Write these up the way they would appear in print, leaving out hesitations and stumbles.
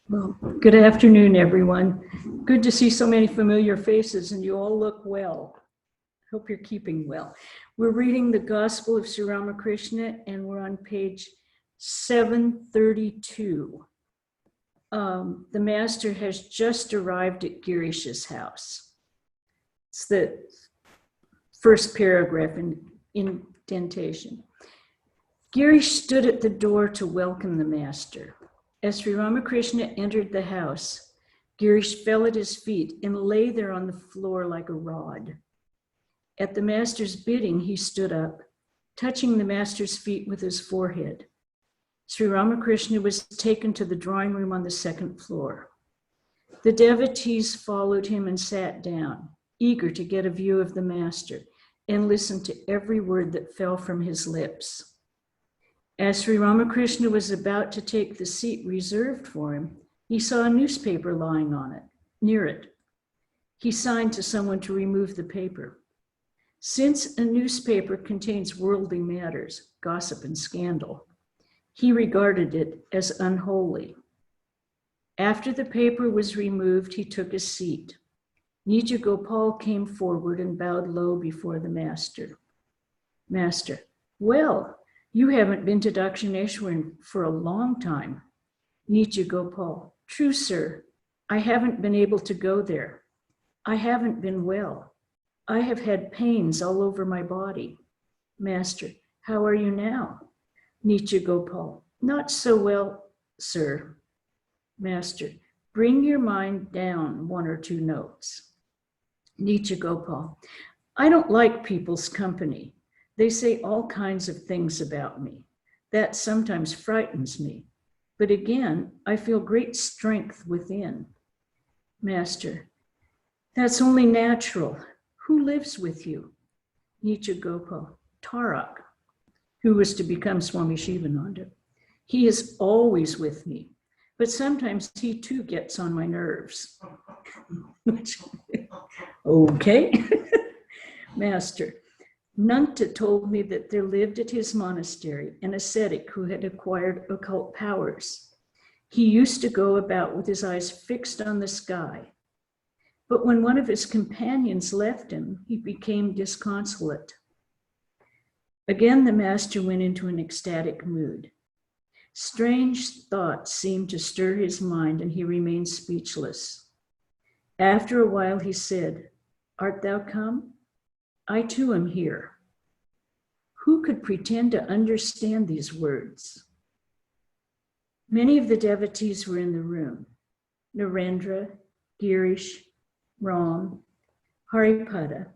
Well, good afternoon, everyone. Good to see so many familiar faces, and you all look well. Hope you're keeping well. We're reading the Gospel of Sri Ramakrishna, and we're on page 732. The master has just arrived at Girish's house. It's the first paragraph in indentation. Girish stood at the door to welcome the master. As Sri Ramakrishna entered the house, Girish fell at his feet and lay there on the floor like a rod. At the master's bidding, he stood up, touching the master's feet with his forehead. Sri Ramakrishna was taken to the drawing room on the second floor. The devotees followed him and sat down, eager to get a view of the master and listen to every word that fell from his lips. As Sri Ramakrishna was about to take the seat reserved for him, he saw a newspaper lying on it, near it. He signed to someone to remove the paper. Since a newspaper contains worldly matters, gossip and scandal, he regarded it as unholy. After the paper was removed, he took a seat. Nitya Gopal came forward and bowed low before the master. Master, well, you haven't been to Dakshineshwaram for a long time. Nitya Gopal, true, sir. I haven't been able to go there. I haven't been well. I have had pains all over my body. Master, how are you now? Nitya Gopal, not so well, sir. Master, bring your mind down 1 or 2 notes. Nitya Gopal, I don't like people's company. They say all kinds of things about me. That sometimes frightens me. But again, I feel great strength within. Master, that's only natural. Who lives with you? Nitya Gopal, Tarak, who was to become Swami Shivananda. He is always with me, but sometimes he too gets on my nerves. Okay. Master, Nanta told me that there lived at his monastery an ascetic who had acquired occult powers. He used to go about with his eyes fixed on the sky. But when one of his companions left him, he became disconsolate. Again, the master went into an ecstatic mood. Strange thoughts seemed to stir his mind, and he remained speechless. After a while, he said, "Art thou come? I too am here." Who could pretend to understand these words? Many of the devotees were in the room. Narendra, Girish, Ram, Haripada,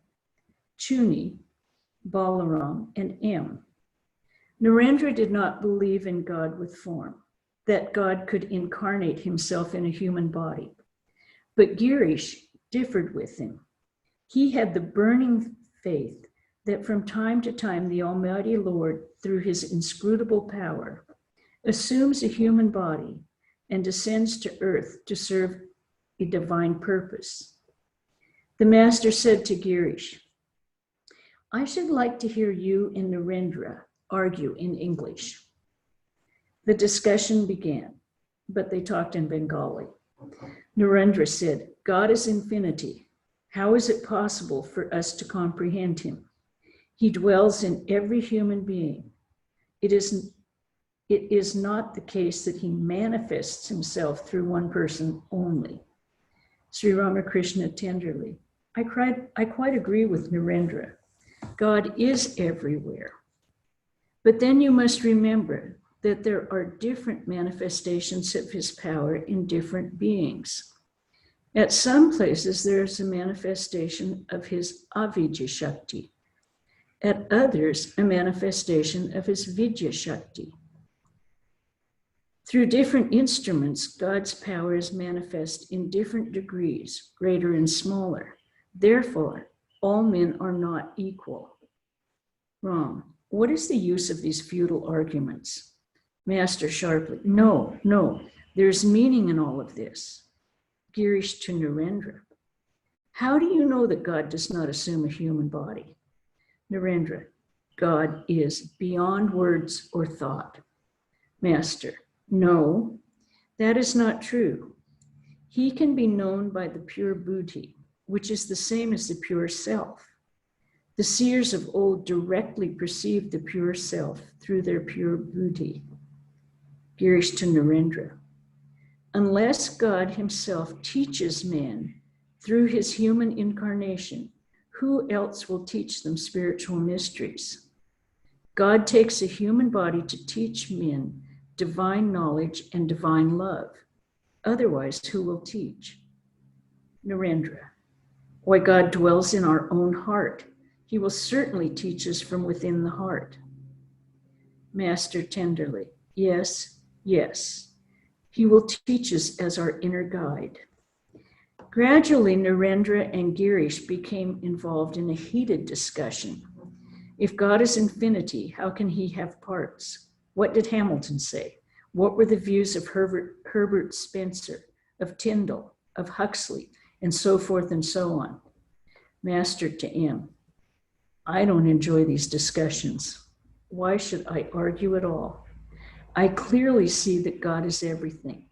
Chuni, Balaram, and M. Narendra did not believe in God with form, that God could incarnate himself in a human body. But Girish differed with him. He had the burning faith that from time to time the Almighty Lord, through his inscrutable power, assumes a human body and descends to earth to serve a divine purpose. The master said to Girish, I should like to hear you and Narendra argue in English. The discussion began, but they talked in Bengali. Narendra said, God is infinity. How is it possible for us to comprehend him? He dwells in every human being. It is not the case that he manifests himself through one person only. Sri Ramakrishna tenderly, I quite agree with Narendra. God is everywhere. But then you must remember that there are different manifestations of his power in different beings. At some places, there is a manifestation of his avidya shakti. At others, a manifestation of his vidya shakti. Through different instruments, God's power is manifest in different degrees, greater and smaller. Therefore, all men are not equal. Wrong. What is the use of these futile arguments? Master sharply, no, there's meaning in all of this. Girish to Narendra, how do you know that God does not assume a human body? Narendra, God is beyond words or thought. Master, no, That is not true. He can be known by the pure buddhi, which is the same as the pure self. The seers of old directly perceived the pure self through their pure buddhi. Girish to Narendra. Unless God himself teaches man through his human incarnation, who else will teach them spiritual mysteries? God takes a human body to teach men divine knowledge and divine love. Otherwise, who will teach? Narendra. Why, God dwells in our own heart. He will certainly teach us from within the heart. Master tenderly. Yes, yes. He will teach us as our inner guide. Gradually, Narendra and Girish became involved in a heated discussion. If God is infinity, how can he have parts? What did Hamilton say? What were the views of Herbert Spencer, of Tyndall, of Huxley, and so forth and so on? Master to M. I don't enjoy these discussions. Why should I argue at all? I clearly see that God is everything.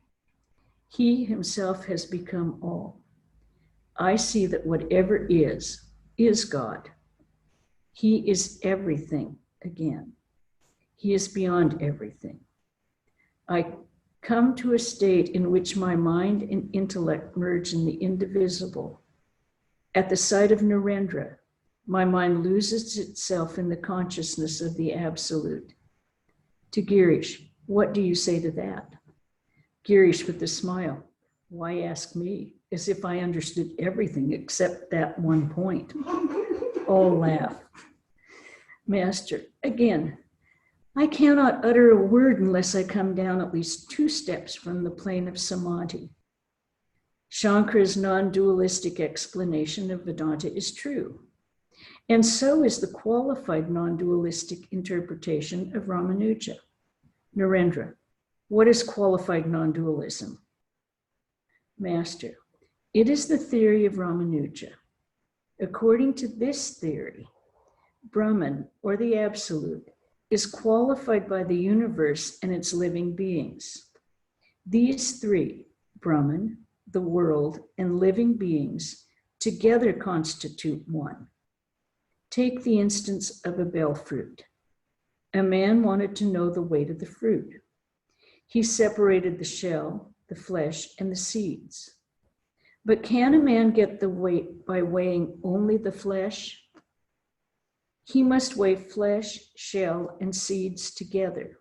He himself has become all. I see that whatever is God. He is everything again. He is beyond everything. I come to a state in which my mind and intellect merge in the indivisible. At the sight of Narendra, my mind loses itself in the consciousness of the Absolute. To Girish, what do you say to that? Girish with a smile. Why ask me? As if I understood everything except that one point. All laugh. Master, again, I cannot utter a word unless I come down at least 2 steps from the plane of samadhi. Shankara's non-dualistic explanation of Vedanta is true. And so is the qualified non-dualistic interpretation of Ramanuja. Narendra, what is qualified non-dualism? Master, it is the theory of Ramanuja. According to this theory, Brahman, or the Absolute, is qualified by the universe and its living beings. These 3, Brahman, the world, and living beings, together constitute one. Take the instance of a bell fruit. A man wanted to know the weight of the fruit. He separated the shell, the flesh, and the seeds. But can a man get the weight by weighing only the flesh? He must weigh flesh, shell, and seeds together.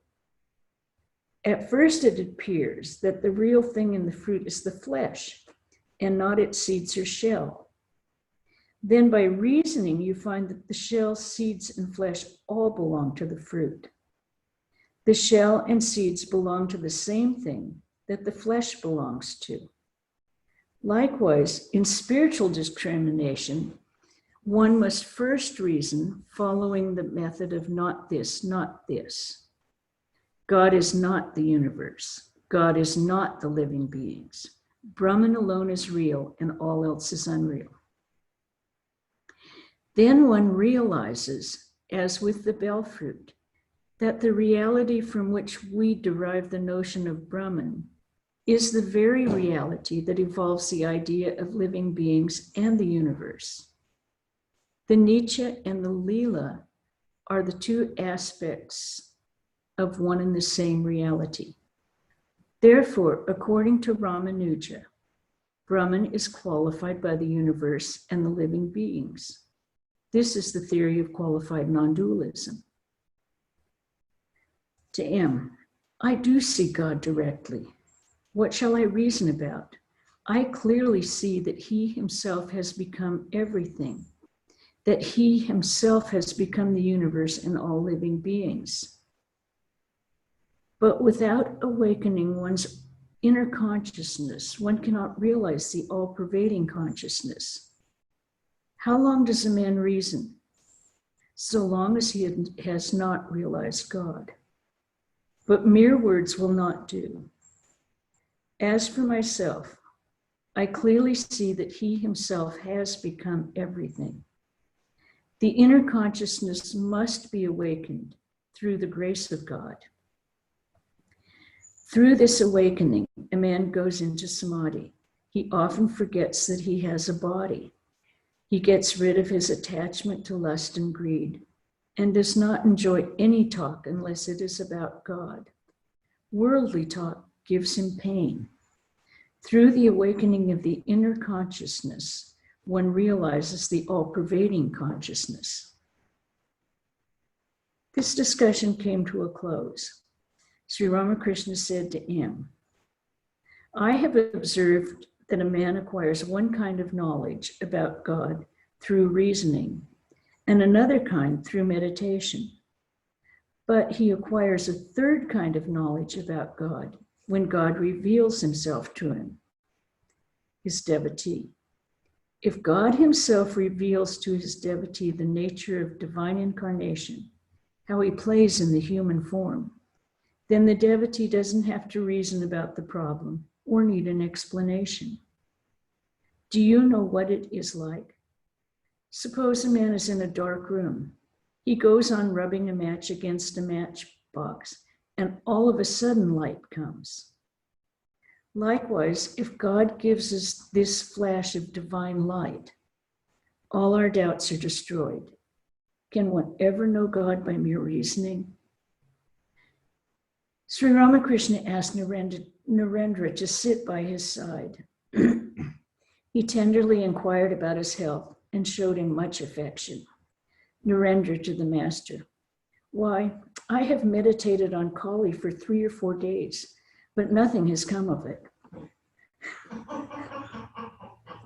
At first, it appears that the real thing in the fruit is the flesh and not its seeds or shell. Then by reasoning, you find that the shell, seeds, and flesh all belong to the fruit. The shell and seeds belong to the same thing that the flesh belongs to. Likewise, in spiritual discrimination, one must first reason following the method of not this, not this. God is not the universe. God is not the living beings. Brahman alone is real and all else is unreal. Then one realizes, as with the bell fruit, that the reality from which we derive the notion of Brahman is the very reality that evolves the idea of living beings and the universe. The Nitya and the Leela are the 2 aspects of one and the same reality. Therefore, according to Ramanuja, Brahman is qualified by the universe and the living beings. This is the theory of qualified non-dualism. To M, I do see God directly. What shall I reason about? I clearly see that he himself has become everything, that he himself has become the universe and all living beings. But without awakening one's inner consciousness, one cannot realize the all-pervading consciousness. How long does a man reason? So long as he has not realized God. But mere words will not do. As for myself, I clearly see that he himself has become everything. The inner consciousness must be awakened through the grace of God. Through this awakening, a man goes into samadhi. He often forgets that he has a body. He gets rid of his attachment to lust and greed and does not enjoy any talk unless it is about God. Worldly talk gives him pain. Through the awakening of the inner consciousness, one realizes the all-pervading consciousness. This discussion came to a close. Sri Ramakrishna said to M, I have observed that a man acquires one kind of knowledge about God through reasoning and another kind through meditation. But he acquires a third kind of knowledge about God when God reveals himself to him, his devotee. If God himself reveals to his devotee the nature of divine incarnation, how he plays in the human form, then the devotee doesn't have to reason about the problem or need an explanation. Do you know what it is like? Suppose a man is in a dark room. He goes on rubbing a match against a matchbox, and all of a sudden light comes. Likewise, if God gives us this flash of divine light, all our doubts are destroyed. Can one ever know God by mere reasoning? Sri Ramakrishna asked Narendra to sit by his side. He tenderly inquired about his health and showed him much affection. Narendra to the master, why, I have meditated on Kali for 3 or 4 days, but nothing has come of it.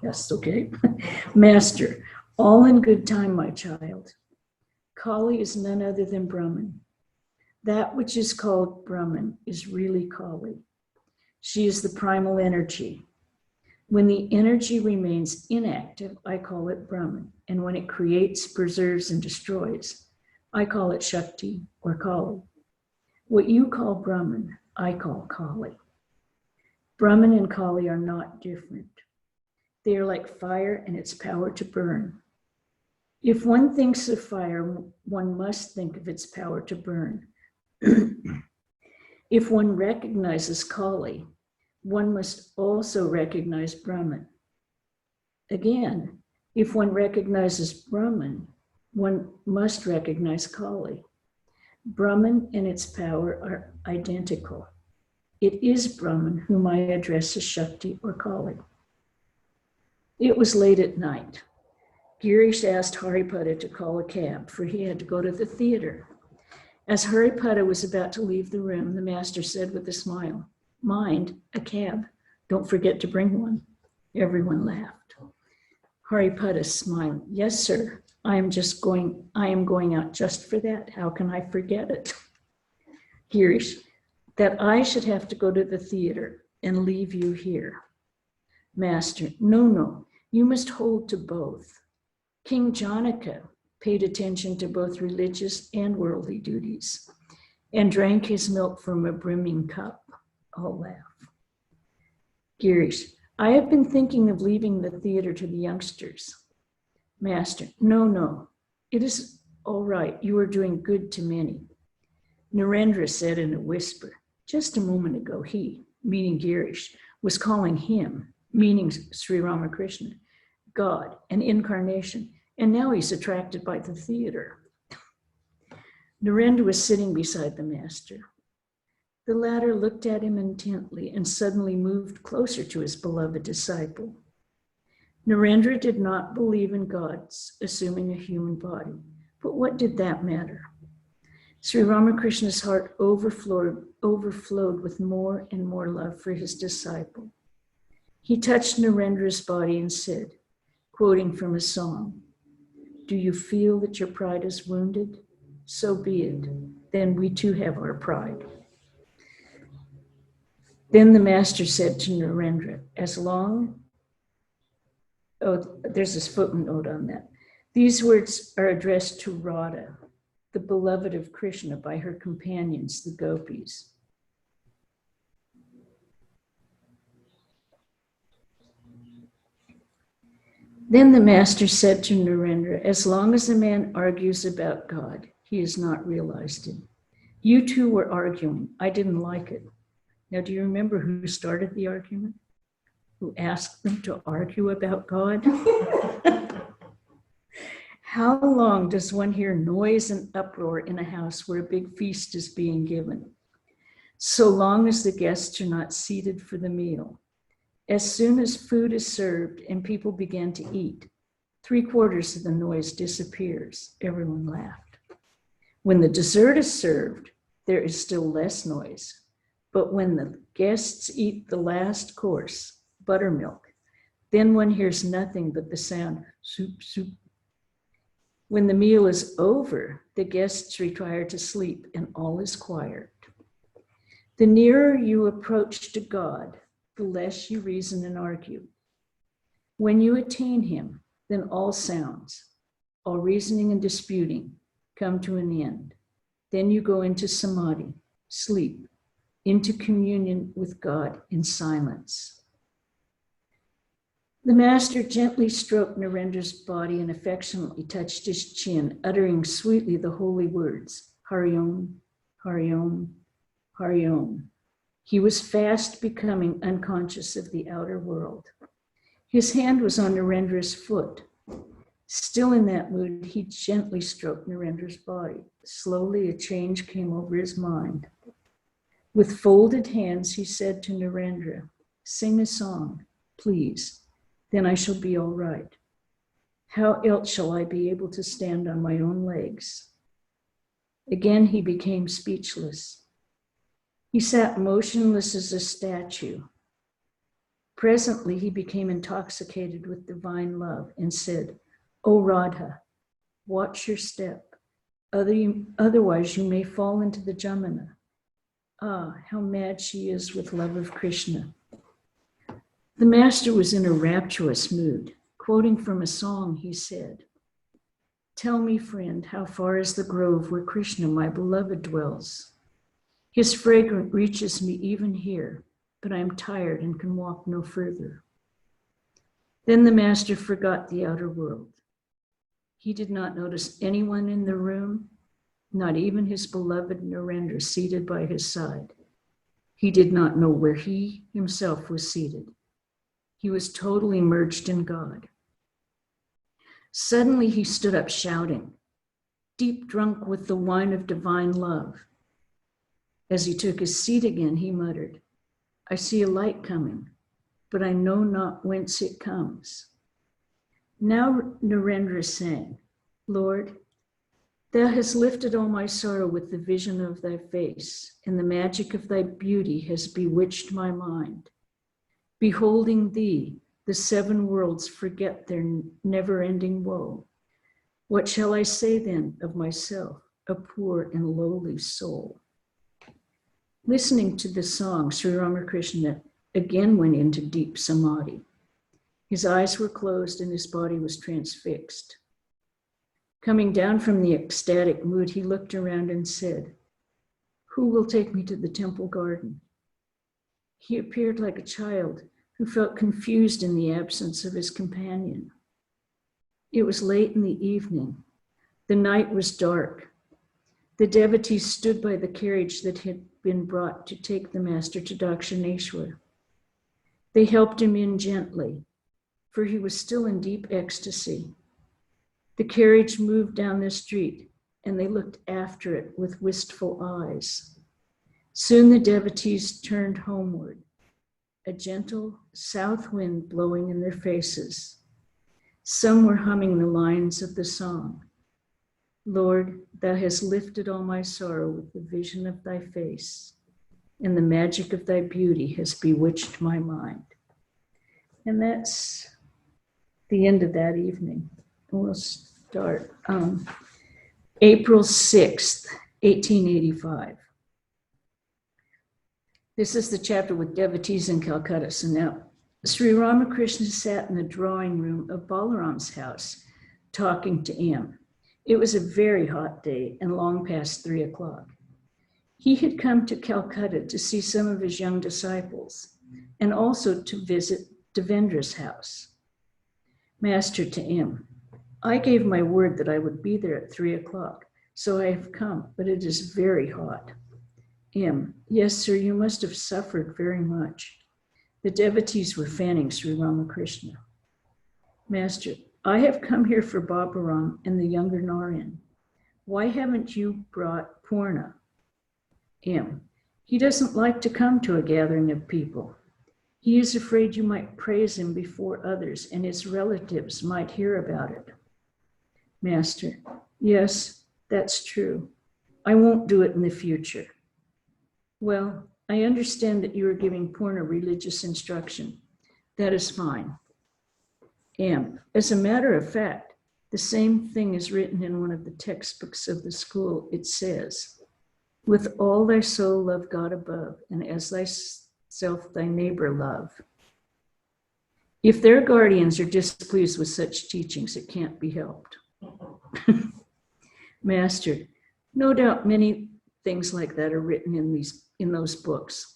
That's okay. Master, all in good time, my child. Kali is none other than Brahman. That which is called Brahman is really Kali. She is the primal energy. When the energy remains inactive, I call it Brahman. And when it creates, preserves, and destroys, I call it Shakti or Kali. What you call Brahman, I call Kali. Brahman and Kali are not different. They are like fire and its power to burn. If one thinks of fire, one must think of its power to burn. If one recognizes Kali, one must also recognize Brahman. Again, if one recognizes Brahman, one must recognize Kali. Brahman and its power are identical. It is Brahman whom I address as Shakti or Kali. It was late at night. Girish asked Haripada to call a cab, for he had to go to the theater. As Haripada was about to leave the room, the master said with a smile, mind, a cab. Don't forget to bring one. Everyone laughed. Haripada smiled. Yes, sir. I am going out just for that. How can I forget it? Girish, that I should have to go to the theater and leave you here. Master, no. You must hold to both. King Janaka paid attention to both religious and worldly duties and drank his milk from a brimming cup. All laugh. Girish, I have been thinking of leaving the theater to the youngsters. Master, no. It is all right. You are doing good to many. Narendra said in a whisper, just a moment ago, he, meaning Girish, was calling him, meaning Sri Ramakrishna, God, an incarnation, and now he's attracted by the theater. Narendra was sitting beside the master. The latter looked at him intently and suddenly moved closer to his beloved disciple. Narendra did not believe in God's assuming a human body, but what did that matter? Sri Ramakrishna's heart overflowed with more and more love for his disciple. He touched Narendra's body and said, quoting from a song, do you feel that your pride is wounded? So be it. Then we too have our pride. Then the master said to Narendra, there's this footnote on that. These words are addressed to Radha, the beloved of Krishna by her companions, the gopis. Then the master said to Narendra, as long as a man argues about God, he is not realized him. You two were arguing. I didn't like it. Now, do you remember who started the argument? Who asked them to argue about God? How long does one hear noise and uproar in a house where a big feast is being given? So long as the guests are not seated for the meal. As soon as food is served and people begin to eat, 3/4 of the noise disappears. Everyone laughed. When the dessert is served, there is still less noise. But when the guests eat the last course, buttermilk, then one hears nothing but the sound, soup, soup. When the meal is over, the guests retire to sleep and all is quiet. The nearer you approach to God, the less you reason and argue. When you attain him, then all sounds, all reasoning and disputing come to an end. Then you go into samadhi, sleep, into communion with God in silence. The master gently stroked Narendra's body and affectionately touched his chin, uttering sweetly the holy words, Hari Om, Hari Om, Hari Om. He was fast becoming unconscious of the outer world. His hand was on Narendra's foot. Still in that mood, he gently stroked Narendra's body. Slowly, a change came over his mind. With folded hands, he said to Narendra, "Sing a song, please. Then I shall be all right. How else shall I be able to stand on my own legs?" Again, he became speechless. He sat motionless as a statue. Presently, he became intoxicated with divine love and said, "O Radha, watch your step. Otherwise, you may fall into the Jamuna. Ah, how mad she is with love of Krishna." The master was in a rapturous mood. Quoting from a song, he said, "Tell me, friend, how far is the grove where Krishna, my beloved, dwells? His fragrance reaches me even here, but I am tired and can walk no further." Then the master forgot the outer world. He did not notice anyone in the room, not even his beloved Narendra seated by his side. He did not know where he himself was seated. He was totally merged in God. Suddenly he stood up shouting, deep drunk with the wine of divine love. As he took his seat again, he muttered, "I see a light coming, but I know not whence it comes." Now Narendra sang, "Lord, thou hast lifted all my sorrow with the vision of thy face, and the magic of thy beauty has bewitched my mind. Beholding thee, the 7 worlds forget their never-ending woe. What shall I say then of myself, a poor and lowly soul?" Listening to the song, Sri Ramakrishna again went into deep samadhi. His eyes were closed and his body was transfixed. Coming down from the ecstatic mood, he looked around and said, "Who will take me to the temple garden?" He appeared like a child who felt confused in the absence of his companion. It was late in the evening. The night was dark. The devotees stood by the carriage that had been brought to take the master to Dakshineshwar. They helped him in gently, for he was still in deep ecstasy. The carriage moved down the street, and they looked after it with wistful eyes. Soon the devotees turned homeward, a gentle south wind blowing in their faces. Some were humming the lines of the song, "Lord, thou hast lifted all my sorrow with the vision of thy face, and the magic of thy beauty has bewitched my mind." And that's the end of that evening. We'll start April 6th, 1885. This is the chapter with devotees in Calcutta. So now, Sri Ramakrishna sat in the drawing room of Balaram's house talking to M. It was a very hot day and long past 3 o'clock. He had come to Calcutta to see some of his young disciples and also to visit Devendra's house. Master to M, "I gave my word that I would be there at 3 o'clock, so I have come, but it is very hot." M. Yes, sir, you must have suffered very much. The devotees were fanning Sri Ramakrishna. Master, I have come here for Babaram and the younger Narayan. Why haven't you brought Purna? M. He doesn't like to come to a gathering of people. He is afraid you might praise him before others and his relatives might hear about it. Master, yes, that's true. I won't do it in the future. Well, I understand that you are giving Purna religious instruction. That is fine. M. As a matter of fact, the same thing is written in one of the textbooks of the school. It says, with all thy soul love God above, and as thyself thy neighbor love. If their guardians are displeased with such teachings, it can't be helped. Master, no doubt many things like that are written in those books,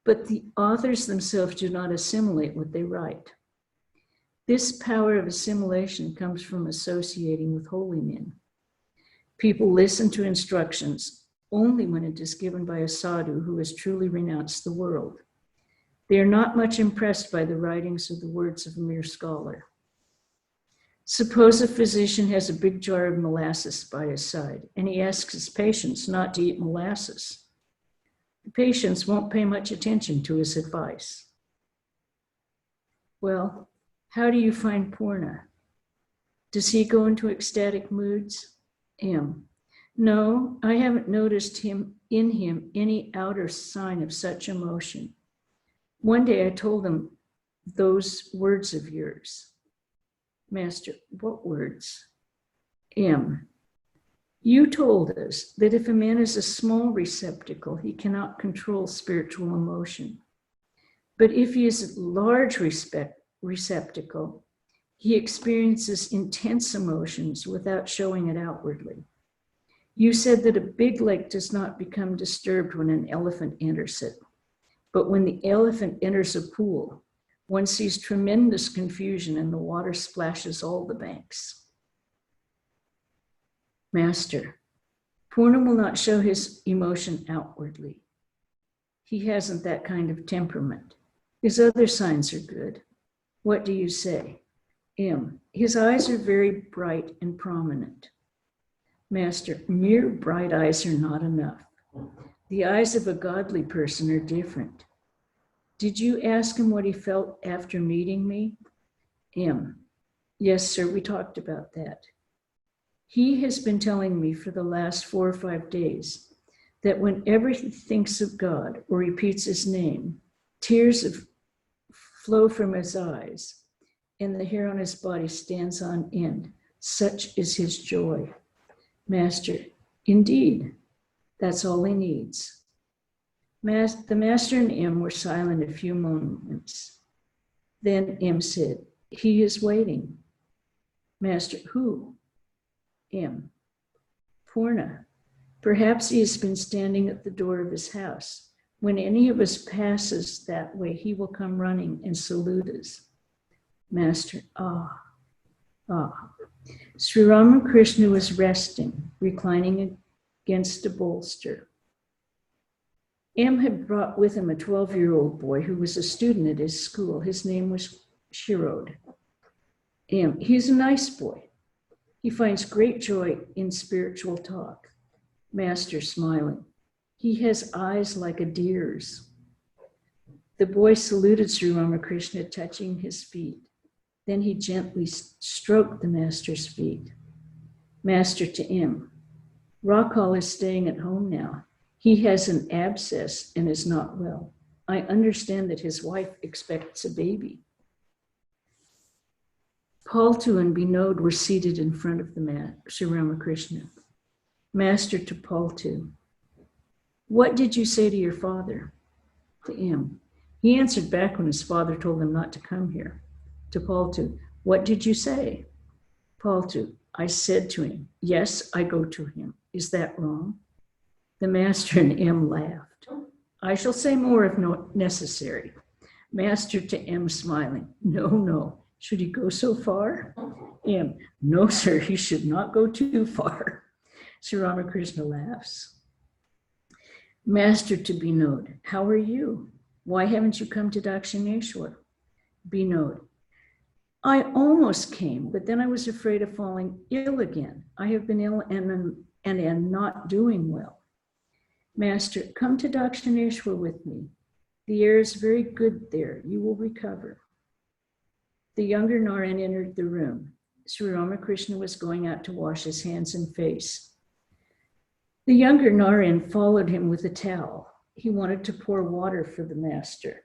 but the authors themselves do not assimilate what they write. This power of assimilation comes from associating with holy men. People listen to instructions only when it is given by a sadhu who has truly renounced the world. They are not much impressed by the writings or the words of a mere scholar. Suppose a physician has a big jar of molasses by his side, and he asks his patients not to eat molasses. The patients won't pay much attention to his advice. Well, how do you find Purna? Does he go into ecstatic moods? M. No, I haven't noticed in him any outer sign of such emotion. One day I told him those words of yours. Master, what words? M. You told us that if a man is a small receptacle, he cannot control spiritual emotion. But if he is a large receptacle, he experiences intense emotions without showing it outwardly. You said that a big lake does not become disturbed when an elephant enters it, but when the elephant enters a pool, one sees tremendous confusion and the water splashes all the banks. Master, Purna will not show his emotion outwardly. He hasn't that kind of temperament. His other signs are good. What do you say? M. His eyes are very bright and prominent. Master, mere bright eyes are not enough. The eyes of a godly person are different. Did you ask him what he felt after meeting me? M. Yes, sir, we talked about that. He has been telling me for the last 4 or 5 days that whenever he thinks of God or repeats his name, tears flow from his eyes and the hair on his body stands on end. Such is his joy. Master, indeed, that's all he needs. The master and M were silent a few moments. Then M said, he is waiting. Master, who? M. Purna. Perhaps he has been standing at the door of his house. When any of us passes that way, he will come running and salute us. Master, Sri Ramakrishna was resting, reclining against a bolster. M had brought with him a 12-year-old boy who was a student at his school. His name was Shirod. M. He's a nice boy. He finds great joy in spiritual talk. Master, smiling. He has eyes like a deer's. The boy saluted Sri Ramakrishna, touching his feet. Then he gently stroked the master's feet. Master to M. Rakal is staying at home now. He has an abscess and is not well. I understand that his wife expects a baby. Paltu and Binod were seated in front of the Sri Ramakrishna. Master to Paltu. What did you say to your father? To M. He answered back when his father told him not to come here. To Paltu. What did you say? Paltu. I said to him, yes, I go to him. Is that wrong? The master and M laughed. I shall say more if necessary. Master to M, smiling. No. Should he go so far? M. No, sir, he should not go too far. Sri Ramakrishna laughs. Master to Binod, how are you? Why haven't you come to Dakshineshwar? Binod, I almost came, but then I was afraid of falling ill again. I have been ill and am not doing well. Master, come to Dakshineshwar with me. The air is very good there. You will recover. The younger Narayan entered the room. Sri Ramakrishna was going out to wash his hands and face. The younger Narayan followed him with a towel. He wanted to pour water for the master.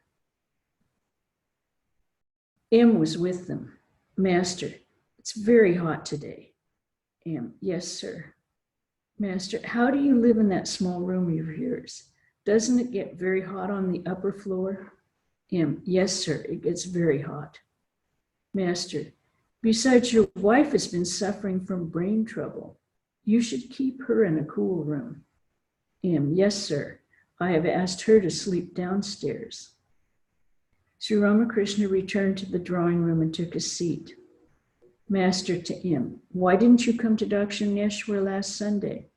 M was with them. Master, it's very hot today. M, yes, sir. Master, how do you live in that small room of yours? Doesn't it get very hot on the upper floor? M, yes, sir, it gets very hot. Master, besides, your wife has been suffering from brain trouble. You should keep her in a cool room. M, yes, sir. I have asked her to sleep downstairs. Sri Ramakrishna returned to the drawing room and took a seat. Master to M, why didn't you come to Dakshineshwar last Sunday?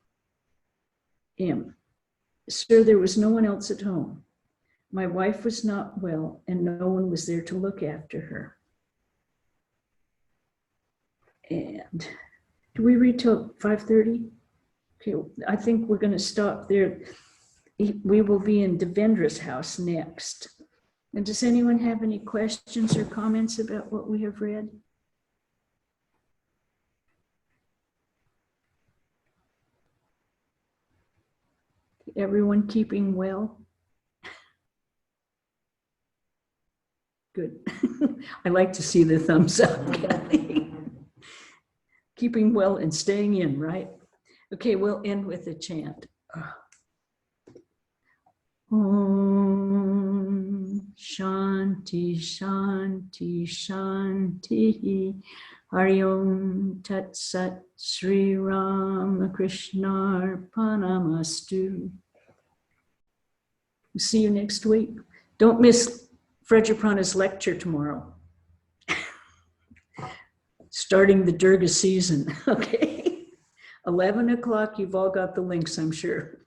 M, sir, there was no one else at home. My wife was not well and no one was there to look after her. And do we read till 5:30? Okay, I think we're going to stop there. We will be in Devendra's house next. And does anyone have any questions or comments about what we have read? Everyone keeping well? Good. I like to see the thumbs up, Kathy. Keeping well and staying in, right? Okay, we'll end with a chant. Om Shanti Shanti Shanti Hari Om Tat Sat Sri Ramakrishna Panamastu. See you next week. Don't miss Pravrajika's lecture tomorrow. Starting the Durga season, okay? 11 o'clock, you've all got the links, I'm sure.